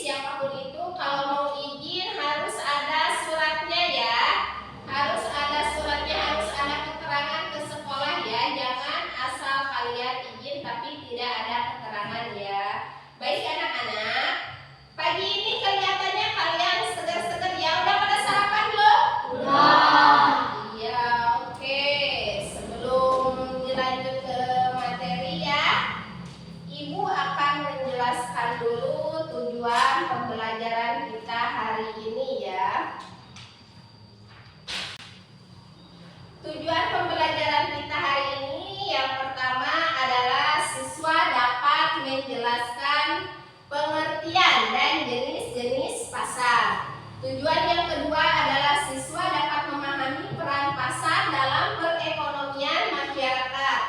siapapun itu kalau mau izin harus ada suratnya ya. Harus ada suratnya, harus ada keterangan ke sekolah ya. Jangan asal kalian izin tapi tidak ada keterangan ya. Baik anak-anak, pagi ini kelihatannya kalian segar-segar ya. Udah pada sarapan belum? Udah. Iya, oke. Sebelum dilanjut ke materi ya, Ibu akan menjelaskan dulu tujuan pembelajaran kita hari ini ya. Tujuan pembelajaran kita hari ini yang pertama adalah siswa dapat menjelaskan pengertian dan jenis-jenis pasar. Tujuan yang kedua adalah siswa dapat memahami peran pasar dalam perekonomian masyarakat.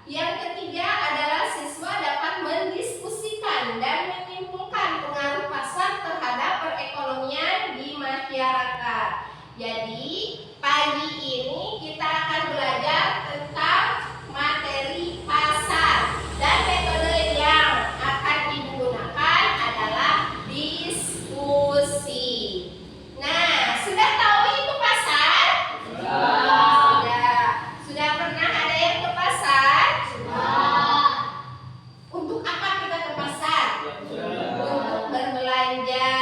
Yang ketiga adalah siswa dapat mendiskusikan dan menyimpulkan pengaruh pasar terhadap perekonomian di masyarakat. Jadi, pagi ini kita akan belajar tentang materi pasar dan metode yang akan digunakan adalah diskusi. Nah, sudah tahu itu pasar? Sudah pernah ada yang ke pasar? Untuk apa kita ke pasar? Untuk berbelanja.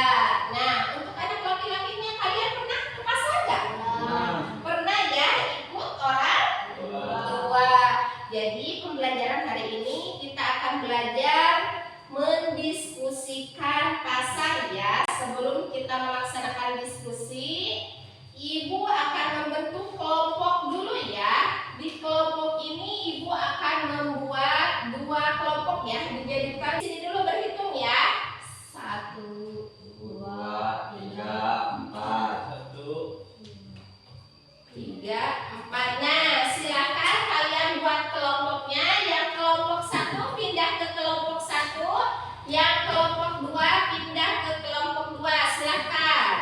Nah, untuk anak laki-lakinya kalian pernah ke pasar nggak? Pernah ya, ikut orang tua. Jadi pembelajaran hari ini kita akan belajar mendiskusikan pasar ya. Sebelum kita melaksanakan diskusi, Ibu akan membentuk kelompok dulu ya. Di kelompok ini Ibu akan membuat 2 kelompok ya. Dijadikan sini dulu berhitung ya. 1, 2, 3, 4. Nah, silakan kalian buat kelompoknya. Yang kelompok 1 pindah ke kelompok 1, yang kelompok 2 pindah ke kelompok 2. Silakan.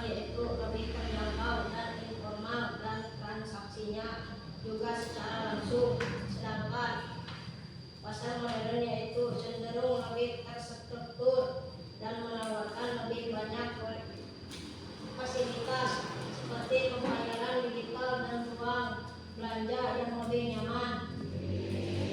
yaitu lebih terjangkau dan informal dan transaksinya juga secara langsung. Sedangkan pasar modern yaitu cenderung lebih terstruktur dan menawarkan lebih banyak fasilitas seperti pembayaran digital dan ruang belanja yang lebih nyaman.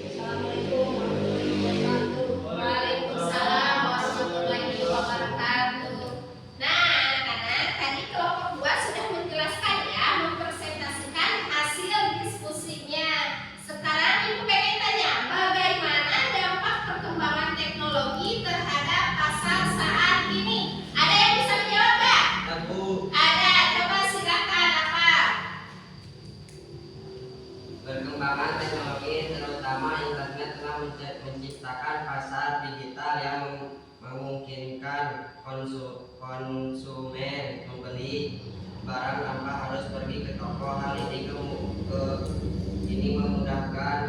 Assalamualaikum warahmatullahi wabarakatuh. Waalaikumsalam warahmatullahi wabarakatuh. Nah, anak-anak, tadi kelompok 2 sudah menjelaskan ya, mempresentasikan hasil diskusinya. Sekarang Ibu pengen tanya, bagaimana dampak perkembangan teknologi terhadap pasar saat ini? Ada yang bisa menjawab nggak? Ada, coba silakan apa? Perkembangan teknologi terutama internet telah menciptakan pasar digital yang memungkinkan konsumen membeli barang tanpa harus pergi ke toko. Hal ini memudahkan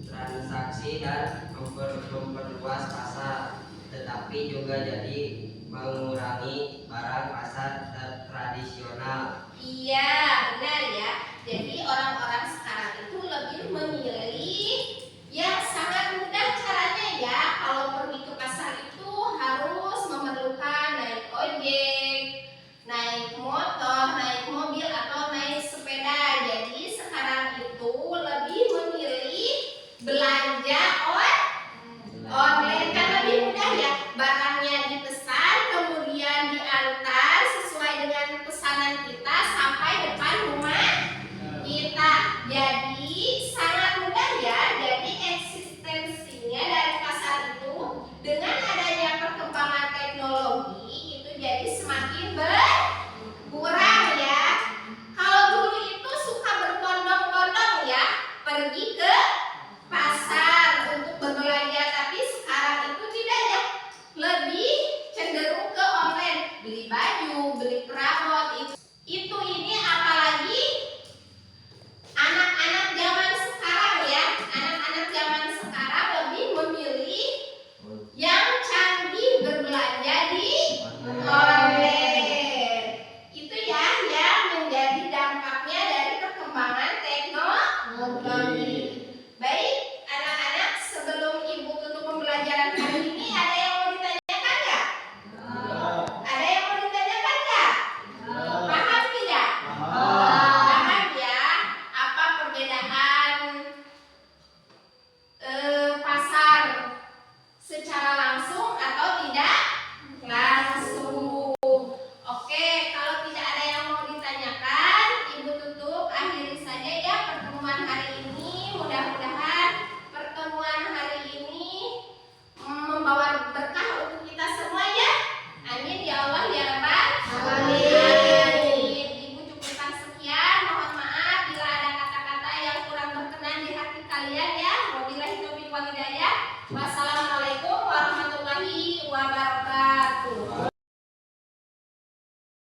transaksi dan memperluas pasar, tetapi juga jadi mengurangi barang pasar tradisional. Iya, benar ya. Jadi orang-orang sekarang itu lebih memilih yang sangat mudah caranya ya. Kalau pergi ke pasar itu harus memerlukan naik ojek, naik motor, naik mobil atau naik sepeda. Jadi sekarang itu lebih memilih belanja online kan lebih mudah ya. Barangnya dipesan kemudian diantar sesuai dengan pesanan kita sampai depan rumah kita. Jadi sangat mudah ya. Jadi eksistensinya dari pasar itu dengan adanya perkembangan teknologi itu jadi semakin berkurang ya. Kalau dulu itu suka berbondong-bondong ya pergi ke pasar untuk berbelanja, tapi sekarang itu tidak ya, lebih cenderung ke online, beli baju, beli perabot itu ini. Apalagi anak-anak zaman sekarang ya, anak-anak zaman sekarang lebih memilih yang canggih berbelanja di online. Itu ya yang menjadi dampaknya dari perkembangan teknologi. Baik, anak-anak, sebelum Ibu tutup pembelajaran hari ini, ada yang mau ditanyakan nggak? Ada yang mau ditanyakan nggak? Paham tidak? Paham ya. Apa perbedaan pasar secara langsung atau tidak langsung? Oke, kalau tidak ada yang mau ditanyakan, Ibu tutup, akhiri saja ya pertemuan hari ini. Mudah-mudahan pertemuan hari ini membawa berkah untuk kita semua ya. Amin ya Allah ya Rabbal alamin. Ibu cukupkan sekian. Mohon maaf bila ada kata-kata yang kurang berkenan di hati kalian ya. Wabillahi taufiq wal hidayah.